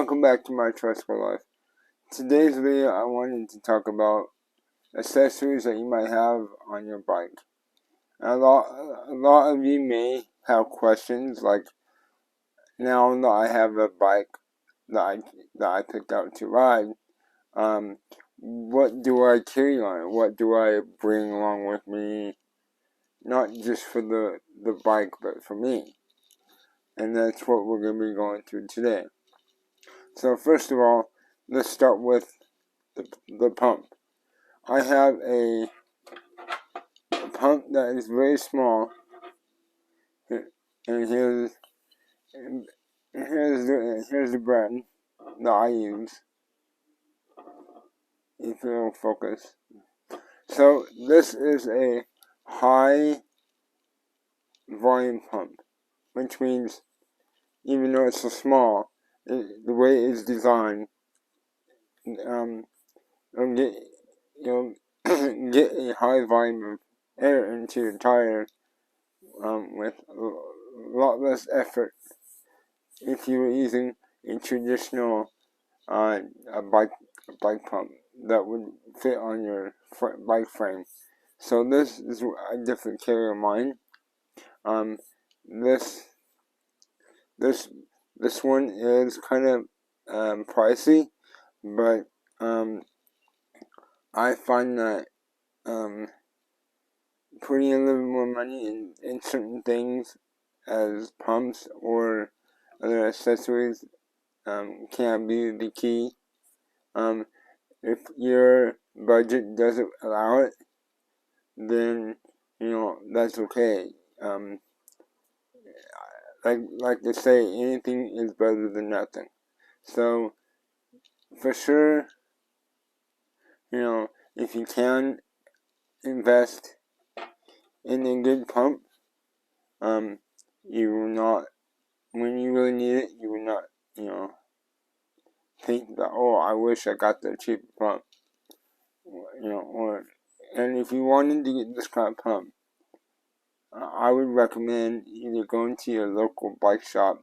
welcome back to my tricycle life. Today's video I wanted to talk about accessories that you might have on your bike. A lot of you may have questions like, now that I have a bike that I picked out to ride, what do I carry on it? What do I bring along with me? Not just for the bike, but for me. And that's what we're going to be going through today. So first of all, let's start with the pump. I have a pump that is very small, and here's the brand that I use. If it'll focus. So this is a high volume pump, which means even though it's so small, the way it's designed, it'll get a high volume of air into your tire with a lot less effort if you were using a traditional a bike pump that would fit on your bike frame. So this is a different carry of mine. This one is kind of pricey, but I find that putting a little more money in certain things as pumps or other accessories can be the key. If your budget doesn't allow it, then that's okay. Like they say, anything is better than nothing. So for sure, if you can invest in a good pump, you will not, when you really need it, you will not, think that, oh, I wish I got the cheaper pump, and if you wanted to get this kind of pump, I would recommend either going to your local bike shop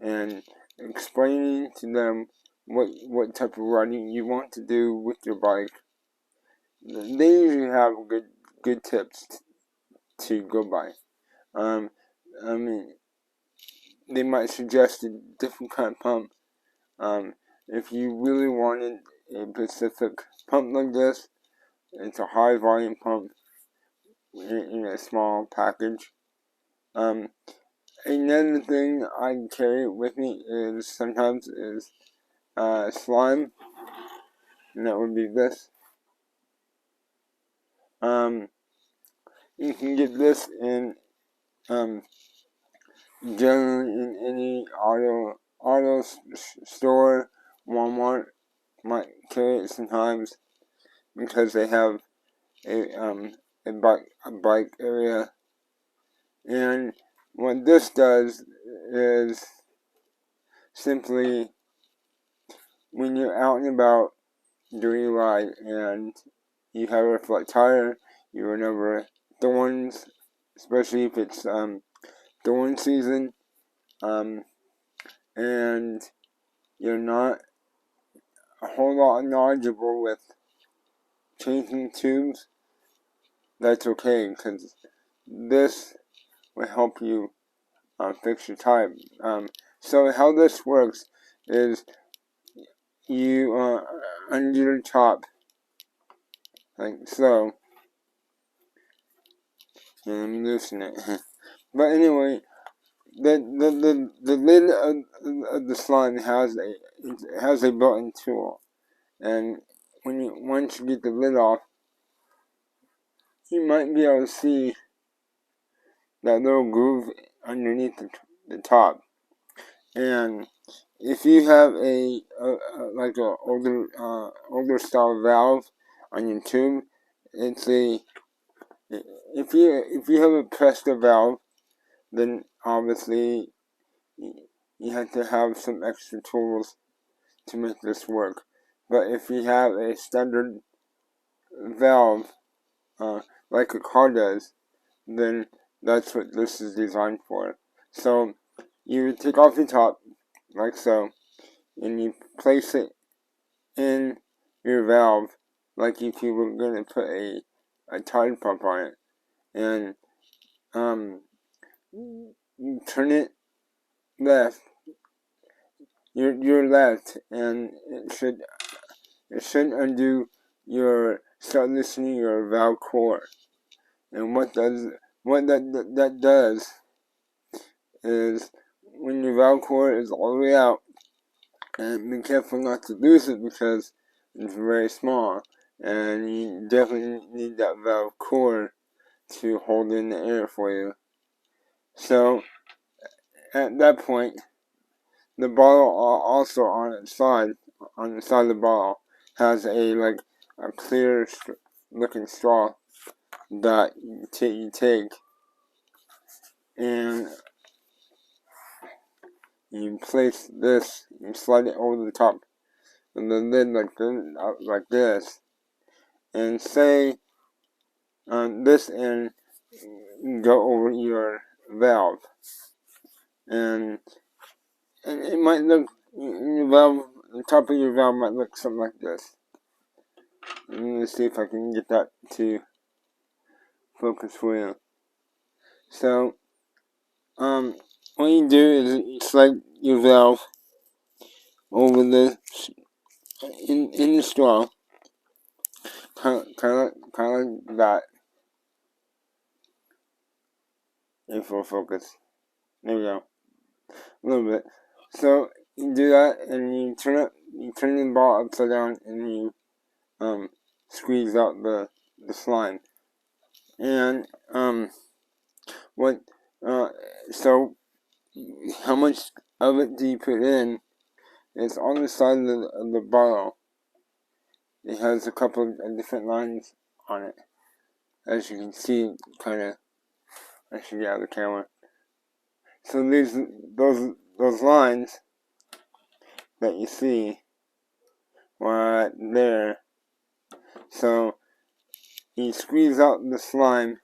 and explaining to them what type of riding you want to do with your bike. They usually have good tips to go by. I mean, they might suggest a different kind of pump. If you really wanted a specific pump like this, it's a high volume pump in a small package. Another thing I carry with me is sometimes slime, and that would be this. You can get this in generally in any auto store. Walmart might carry it sometimes because they have a bike area. And what this does is simply, when you're out and about during a ride and you have a flat tire, you run over thorns, especially if it's thorn season, and you're not a whole lot knowledgeable with changing tubes, that's okay, because this will help you fix your tire. So how this works is you undo the top like so, and I'm loosen it. But anyway, the lid of the slime has a built-in tool, and once you get the lid off, you might be able to see that little groove underneath the top. And if you have like a older style valve on your tube, it's if you have a Presto valve, then obviously you have to have some extra tools to make this work. But if you have a standard valve, like a car does, then that's what this is designed for. So you take off the top, like so. and you place it in your valve, like if you were going to put a tide pump on it, and you turn it left, your left, and it should undo start loosening your valve core. And what that does is, when your valve core is all the way out, and be careful not to lose it because it's very small, and you definitely need that valve core to hold in the air for you. So at that point, the bottle also on the side of the bottle has a clear looking straw that you take and you place this, you slide it over the top of the lid like this, and say this end go over your valve, and it might look, your valve, the top of your valve might look something like this. Let me see if I can get that to focus for you. So, what you do is you slide your valve over in the straw, kind of like that. If we'll focus, there we go, a little bit. So you do that, and you turn the ball upside down, and you squeeze out the slime. And so how much of it do you put in? It's on the side of the bottle. It has a couple of different lines on it, as you can see. I should get out of the camera. So those lines that you see right there. So you squeeze out the slime.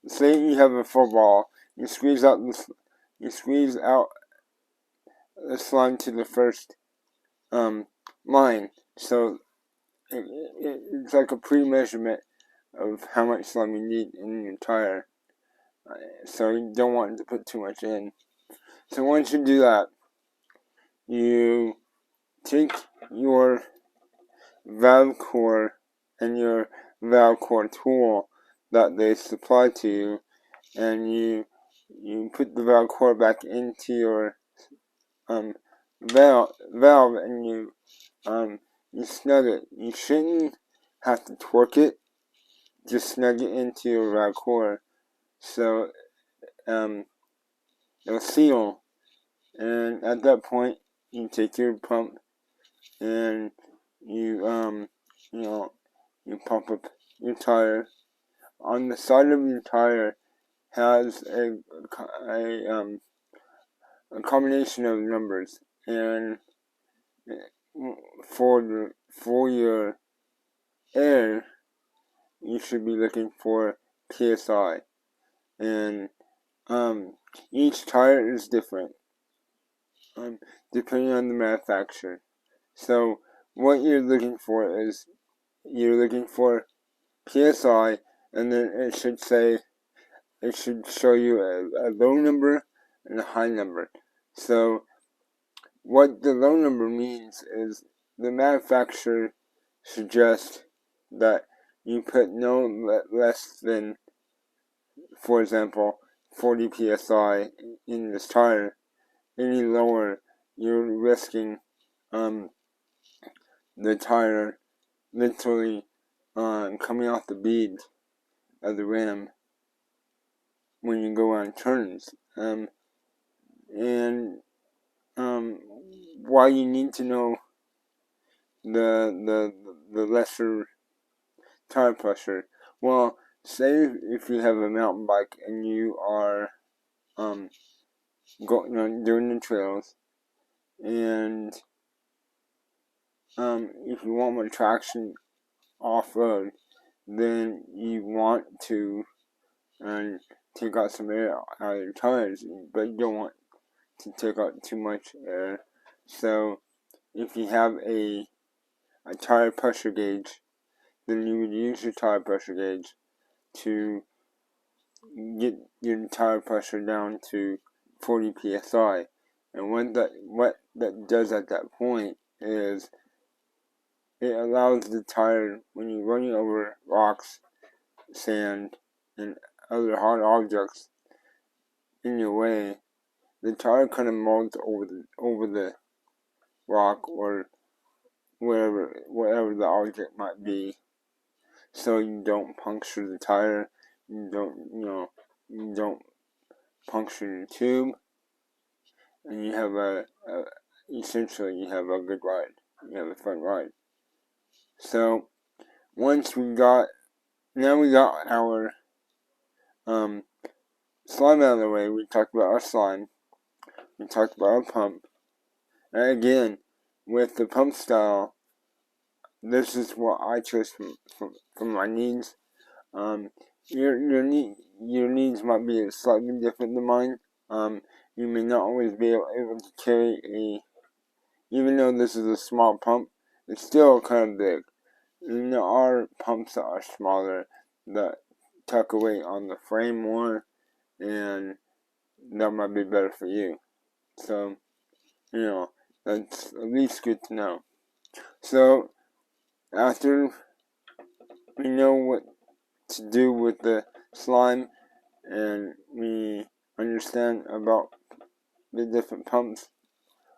Say you have a full ball. You squeeze out the slime to the first line. So it's like a pre-measurement of how much slime you need in your tire. So you don't want to put too much in. So once you do that, you take your valve core and your valve core tool that they supply to you, and you put the valve core back into your valve, and you snug it. You shouldn't have to torque it. Just snug it into your valve core, so it'll seal. And at that point, you take your pump and you pump up your tire. On the side of your tire has a combination of numbers, and for your air, you should be looking for PSI, and each tire is different, depending on the manufacturer. So what you're looking for is, you're looking for PSI, and then it should show you a low number and a high number. So what the low number means is, the manufacturer suggests that you put no less than, for example, 40 PSI in this tire. Any lower, you're risking the tire literally coming off the bead of the rim when you go on turns. And why you need to know the lesser tire pressure. Well, say if you have a mountain bike and you are doing the trails, and if you want more traction off-road, then you want to take out some air out of your tires, but you don't want to take out too much air. So if you have a tire pressure gauge, then you would use your tire pressure gauge to get your tire pressure down to 40 psi. And what that does at that point is it allows the tire, when you're running over rocks, sand, and other hard objects in your way, the tire kind of molds over the rock or whatever the object might be, so you don't puncture the tire, you don't puncture your tube, and you have essentially you have a good ride. You have a fun ride. So once we got our slime out of the way, we talked about our slime, we talked about our pump, and again, with the pump style, this is what I chose from my needs. Your needs might be slightly different than mine. You may not always be able to carry even though this is a small pump, it's still kind of big. There are pumps that are smaller that tuck away on the frame more, and that might be better for you. So, that's at least good to know. So, after we know what to do with the slime, and we understand about the different pumps,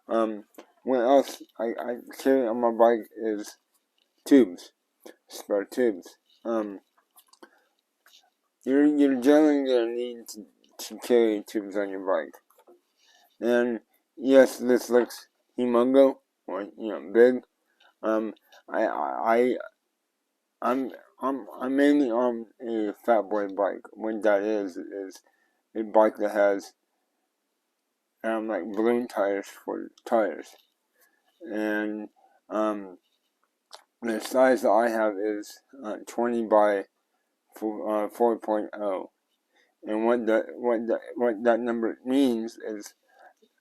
what else I carry on my bike is tubes, spare tubes. You're generally gonna need to carry tubes on your bike, and yes, this looks humongo or big. I'm mainly on a fat boy bike. What that is a bike that has like balloon tires for tires, and the size that I have is 20 by 4.0, and what that number means is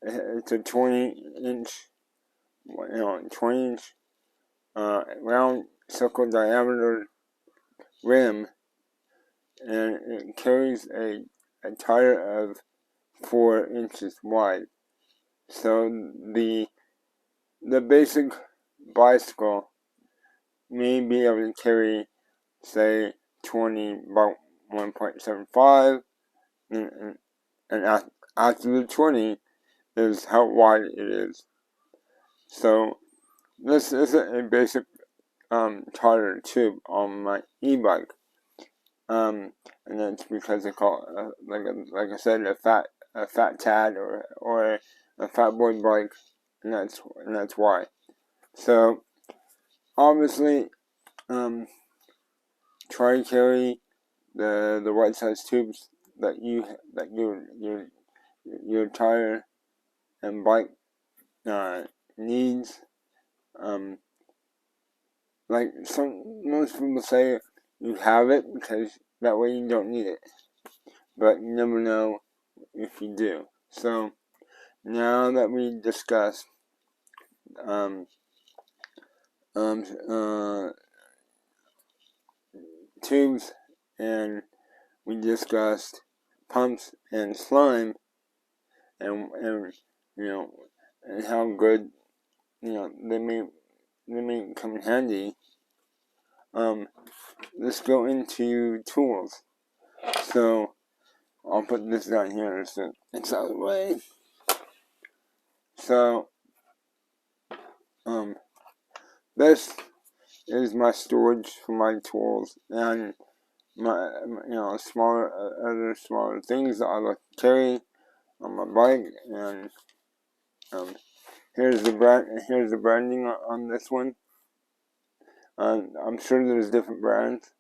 it's a 20-inch, 20-inch round circle diameter rim, and it carries a tire of 4 inches wide. So the basic bicycle may be able to carry, say, 20 by 1.75, and after the 20 is how wide it is. So this isn't a basic tire tube on my e-bike, and that's because they call it, like I said, a fat tad or a fat boy bike, and that's why. So obviously, try to carry the right size tubes that your tire and bike needs. Like most people say, you have it because that way you don't need it, but you never know if you do. So now that we discussed tubes, and we discussed pumps and slime, and and how good they may come in handy. Let's go into tools. So I'll put this down here so it's out of the way. So this is my storage for my tools and my other smaller things that I like to carry on my bike. And here's the branding on this one. I'm sure there's different brands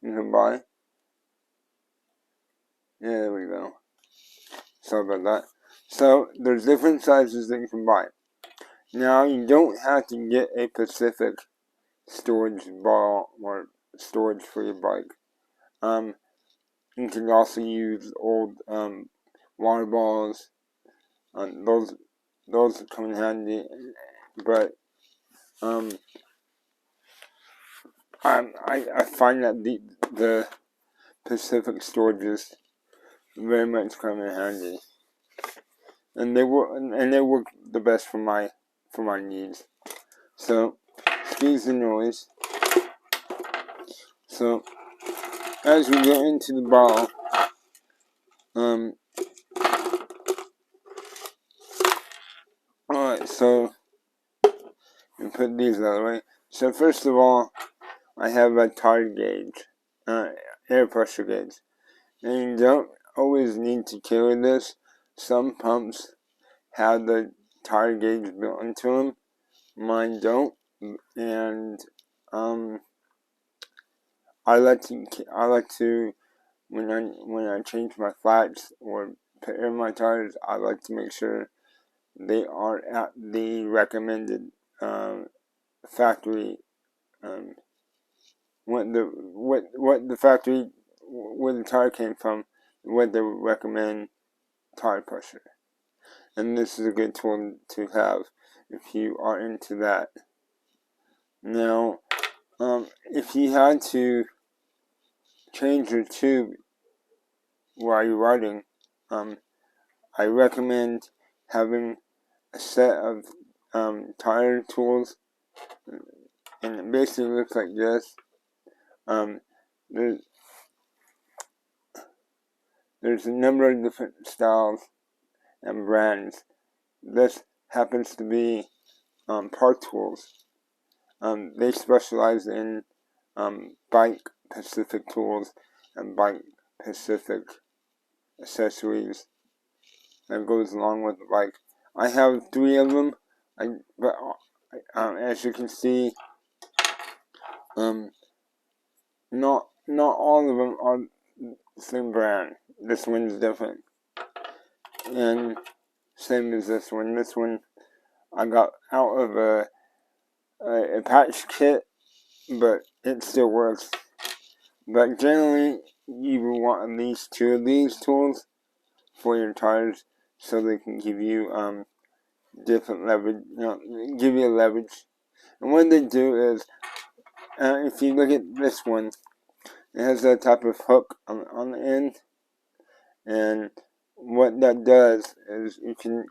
you can buy. Yeah, there we go. Sorry about that. So there's different sizes that you can buy. Now you don't have to get a specific storage ball or storage for your bike. You can also use old water balls. Those those come in handy. But I find that the Pacific storages very much come in handy, and they work the best for my needs. So excuse the noise. So as we get into the bottle, alright, so we put these out of the way. So first of all, I have a tire gauge, air pressure gauge, and you don't always need to carry this. Some pumps have the tire gauge built into them. Mine don't, and I like to when I change my flats or put air in my tires, I like to make sure they are at the recommended factory, what the factory where the tire came from, what they recommend tire pressure. And this is a good tool to have if you are into that. Now, if you had to change your tube while you're riding, I recommend having a set of tire tools, and it basically looks like this. There's a number of different styles and brands. This happens to be Park Tools. They specialize in bike Pacific tools and bike Pacific accessories that goes along with the bike. I have 3 of them, but as you can see, not all of them are the same brand. This one's different, and same as this one. This one I got out of a patch kit, but it still works. But generally, you will want at least 2 of these tools for your tires, so they can give you different leverage, give you leverage. And what they do is, if you look at this one, it has that type of hook on the end, and what that does is you can,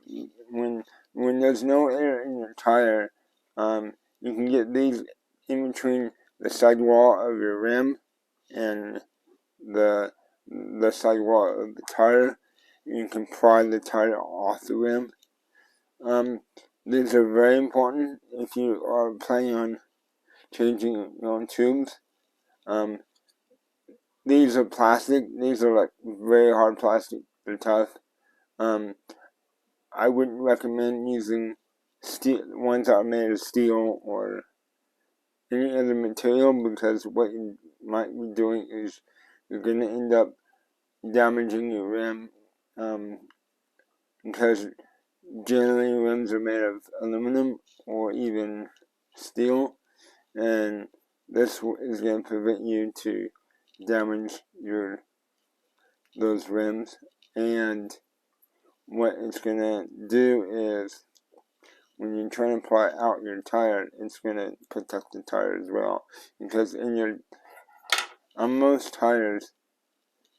when there's no air in your tire, you can get these in between the sidewall of your rim and the sidewall of the tire. You can pry the tire off the rim. These are very important if you are planning on changing your own tubes. These are plastic. These are like very hard plastic. They're tough. I wouldn't recommend using ones that are made of steel or any other material, because what you might be doing is you're going to end up damaging your rim, because generally rims are made of aluminum or even steel, and this is going to prevent you to damage those rims. And what it's going to do is, when you're trying to pry out your tire, it's going to protect the tire as well, because on most tires,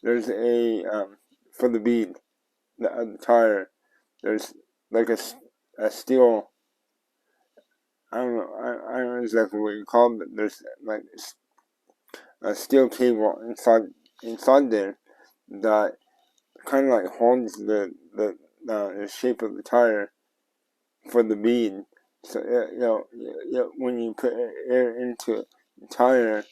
there's for the bead, the tire, there's like a steel, I don't know exactly what you call it, but there's like a steel cable inside there that kind of like holds the shape of the tire for the bead. So when you put air into the tire,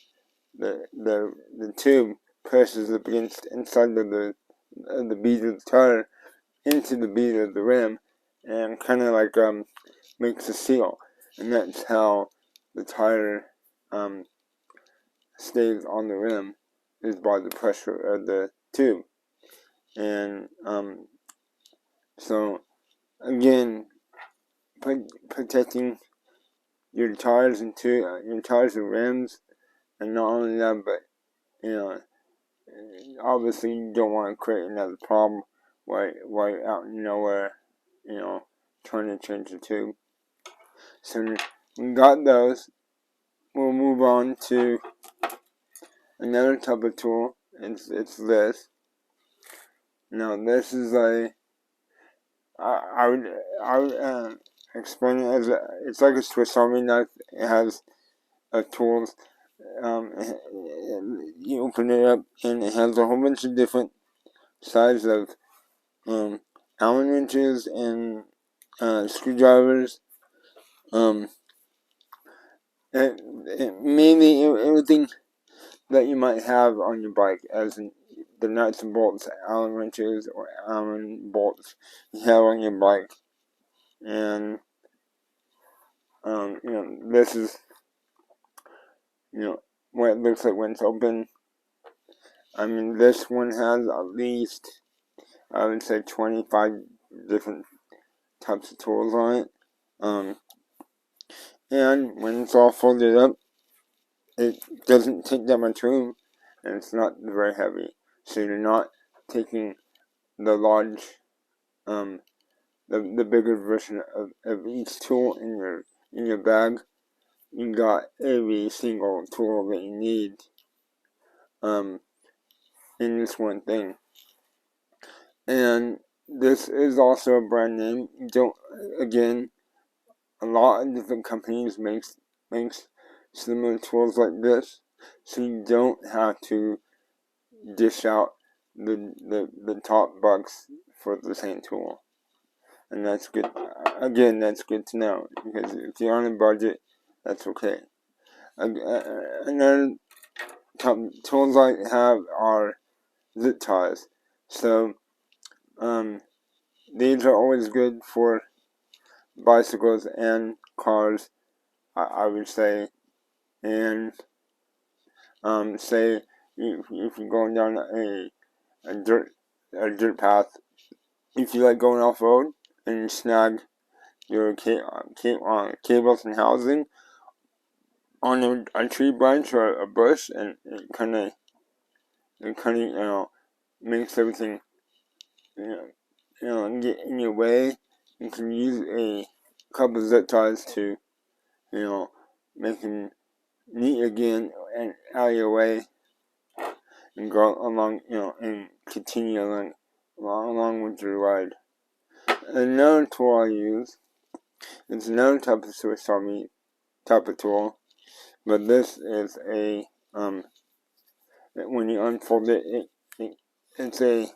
the tube presses up against inside of the bead of the tire into the bead of the rim, and kind of like makes a seal, and that's how the tire stays on the rim, is by the pressure of the tube. And so again, protecting your tires and rims, and not only that, but obviously you don't want to create another problem while you're out in nowhere, trying to change the tube. So we got those. We'll move on to another type of tool. It's this. Now this is I would explain it as it's like a Swiss Army knife. It has tools. You open it up and it has a whole bunch of different sizes of Allen wrenches and screwdrivers. Mainly everything that you might have on your bike, as in the nuts and bolts, Allen wrenches or Allen bolts you have on your bike. And this is what it looks like when it's open. I mean, this one has at least, I would say, 25 different types of tools on it. And when it's all folded up, it doesn't take that much room, and it's not very heavy. So you're not taking the large, the bigger version of each tool in your bag. You got every single tool that you need in this one thing. And this is also a brand name. Again, a lot of different companies makes similar tools like this, so you don't have to dish out the top bucks for the same tool. And that's good. Again, that's good to know, because if you're on a budget, that's okay. Another tools I have are zip ties. So these are always good for bicycles and cars, I would say. And say if you're going down a dirt path, if you like going off road and you snag your cables and housing on a tree branch or a bush, and it kind of makes everything get in your way, you can use a couple of zip ties to make them neat again and out of your way, and go along, and continue along with your ride. Another tool I use is another type of Swiss Army type of tool, but this is a when you unfold it, it's a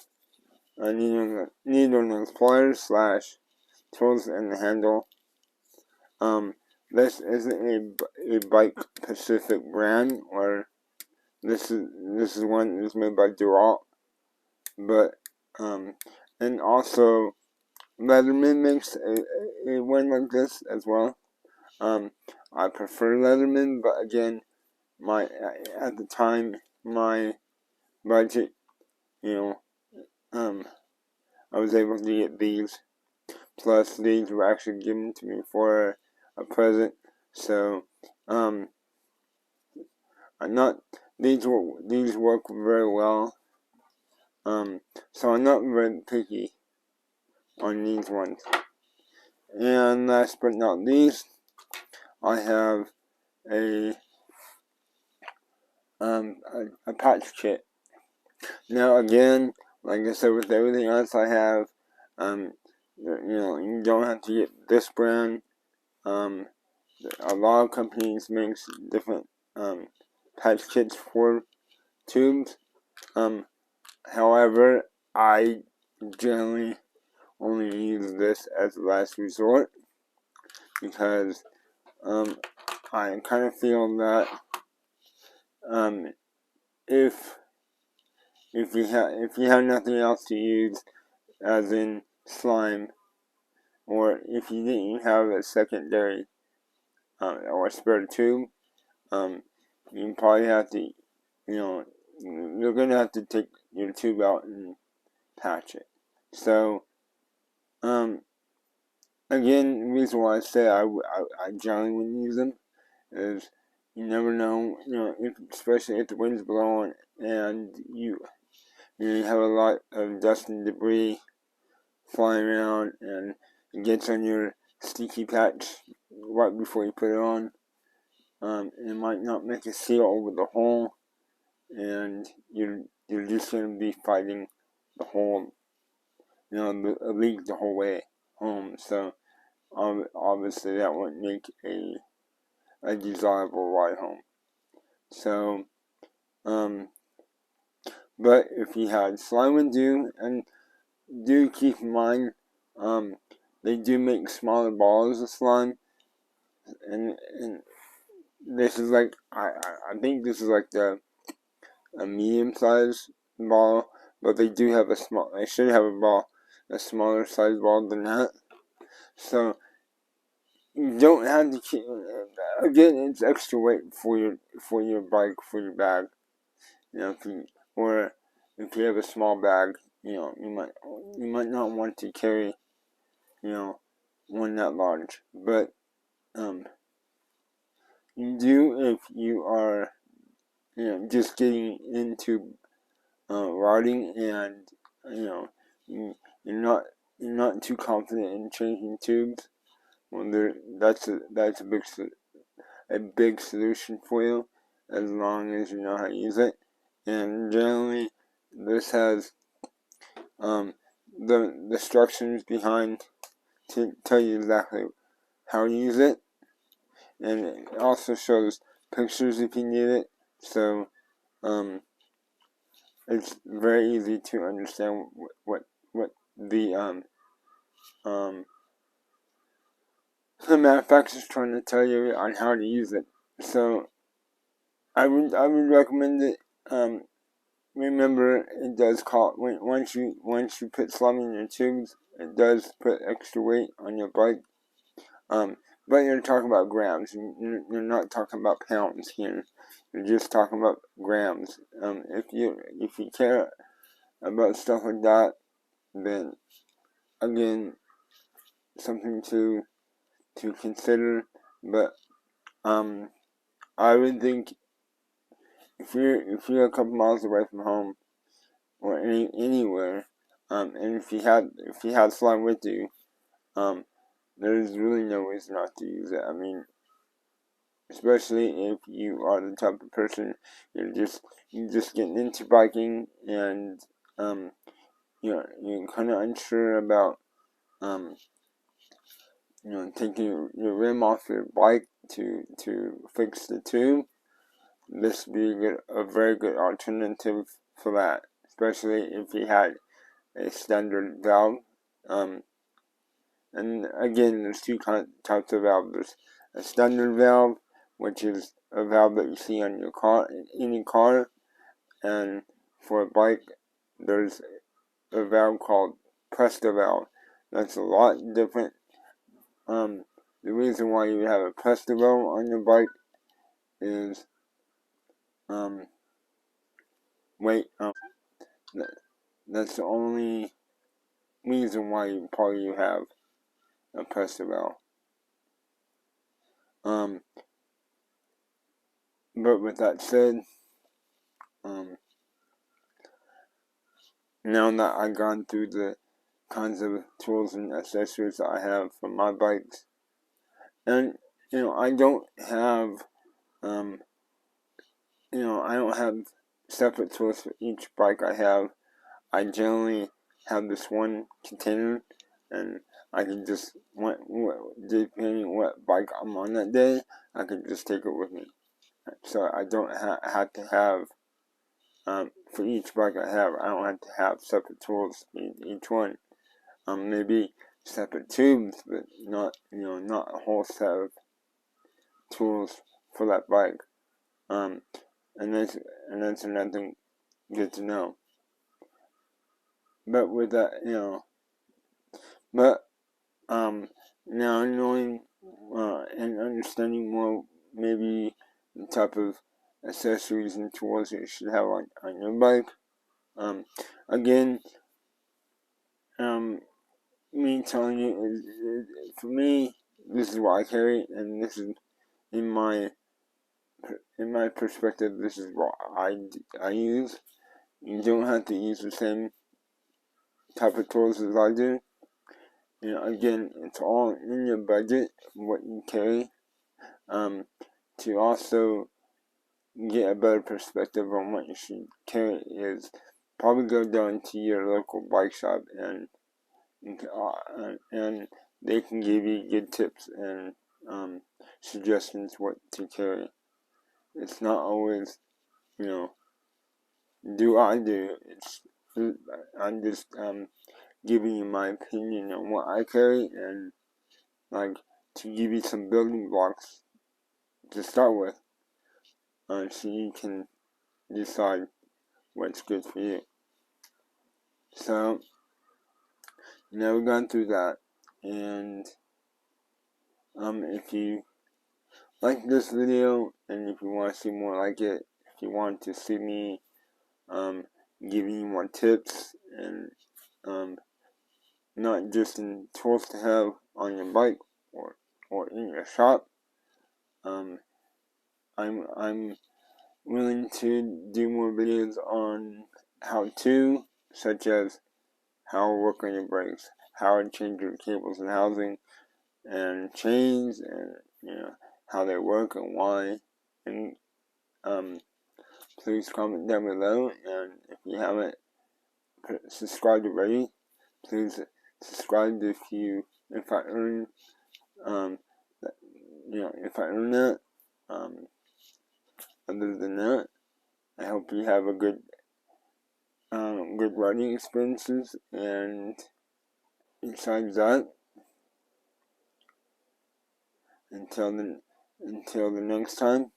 needle nose pliers / tools in the handle. This isn't a Bike Pacific brand, or this is one that's made by Durant, but and also Leatherman makes a one like this as well. I prefer Leatherman, but again, at the time, my budget, I was able to get these. Plus, these were actually given to me for a present. So, these work very well. So I'm not very picky on these ones. And last but not least, I have a patch kit. Now again, like I said, with everything else I have, you don't have to get this brand. A lot of companies makes different patch kits for tubes. However, I generally only use this as a last resort, because I kind of feel that if you have nothing else to use, as in slime, or if you didn't have a secondary or a spare tube, you probably have to, you're gonna have to take your tube out and patch it. So, again, the reason why I say I generally wouldn't use them is you never know, especially if the wind's blowing and you have a lot of dust and debris flying around, and it gets on your sticky patch right before you put it on. It might not make a seal over the hole, and you're just going to be fighting the whole, the leak the whole way home. So obviously that wouldn't make a desirable ride home. So, but if you had slime and dew, and do keep in mind, they do make smaller balls of slime, and this is like, I think this is like a medium sized ball, but they do have they should have a smaller size ball than that. So you don't have to keep, again, it's extra weight for your bike, for your bag. If you have a small bag, you might not want to carry, one that large. But you do if you are, just getting into riding, and you're not too confident in changing tubes. Well, that's a big solution for you, as long as you know how to use it. And generally, this has the instructions behind to tell you exactly how to use it, and it also shows pictures if you need it. So it's very easy to understand what the the manufacturer's trying to tell you on how to use it. So I would recommend it. Remember, it does cost, once you put slime in your tubes, it does put extra weight on your bike. But you're talking about grams. You're not talking about pounds here. You're just talking about grams. If you care about stuff like that, then again, something to consider. But I would think if you're a couple miles away from home, or anywhere, and if you had slime with you, there's really no reason not to use it. I mean, especially if you are the type of person you're just getting into biking, and you're kind of unsure about taking your rim off your bike to fix the tube. This would be a very good alternative for that, especially if you had a standard valve. And again, there's two types of valve. There's a standard valve, which is a valve that you see on your car, in any car, and for a bike, there's a valve called Presto valve. That's a lot different. The reason why you have a Presto valve on your bike is weight. That's the only reason why you have a Presto valve. But with that said, now that I've gone through the kinds of tools and accessories that I have for my bikes, and I don't have I don't have separate tools for each bike I have. I generally have this one container, and I can just, depending on what bike I'm on that day, I can just take it with me. So I don't have to have, for each bike I have, I don't have to have separate tools in each one. Maybe separate tubes, but not a whole set of tools for that bike. And that's another thing good to know. But with that, now knowing and understanding more, maybe the type of accessories and tools you should have on your bike. Again, me telling you, for me, this is what I carry, and this is in my perspective. This is what I use. You don't have to use the same type of tools as I do. again, it's all in your budget, what you carry, to also get a better perspective on what you should carry is probably go down to your local bike shop and they can give you good tips and suggestions what to carry. It's not always, do I do. I'm just giving you my opinion on what I carry and to give you some building blocks to start with, so you can decide what's good for you. So, we've gone through that, and if you like this video, and if you want to see more like it, if you want to see me giving you more tips, and not just in tools to have on your bike or in your shop, I'm willing to do more videos on how-to, such as how to work on your brakes, how to change your cables and housing and chains, and how they work and why. And please comment down below, and if you haven't subscribed already, please subscribe if I earn that. Other than that, I hope you have a good riding experiences, and besides that, until the next time,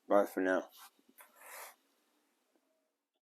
bye for now.